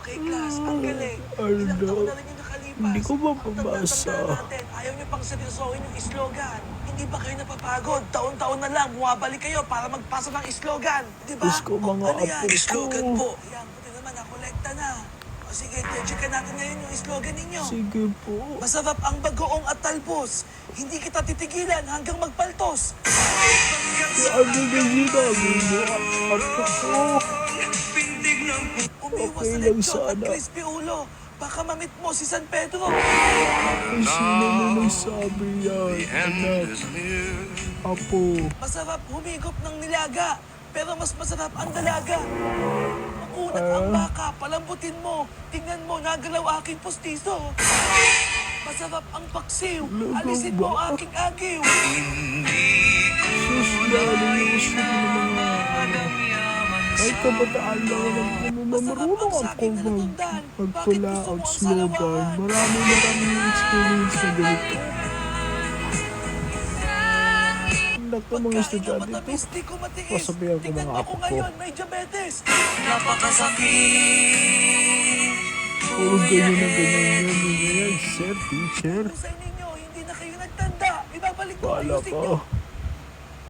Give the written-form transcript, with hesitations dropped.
Okay, class. Ang galing. Ano? Ilang taon na rin yung nakalipas. Hindi ko Ang mapabasa. tanda-tanda natin, ayaw niyo pang seryosohin yung slogan. Hindi ba kayo napapagod? Taon-taon na lang, bumabalik kayo para magpasa ng slogan. Di ba? Diyos ko, mga Ano yan? apo ko. Slogan po. Yan, buti naman, nakolekta na. O sige, check natin ngayon yung slogan ninyo. Sige po. Masarap ang bagoong at talbos. Hindi kita titigilan hanggang magpaltos. Ano na sinabi mo? Apo ko. Umiwas Okay sa lang lechon at sana. crispy ulo. Baka mamit mo si San Pedro. Ay, sino na nagsabi yan? Anak. Apo. Masarap humigop ng nilaga, pero mas masarap ang dalaga. Makunat ang baka, palambutin mo. Tingnan mo, nagalaw aking postiso. Masarap ang paksiw, alisin mo aking agiw. Sus, lalo yung gusto ko ng mga... Ay, kabataan lang na marunong ako magpula-out slogan. Maraming experience na ganito. Naku, mga estudyante ito. Pasabihan ko ng apo ko. Ngayon, may diabetes. Puro ganyan na ganyan yan. Sir, teacher. Sa inyo, hindi na kayo nagtanda. Ibabalik ko Wala ayusin nyo. pa.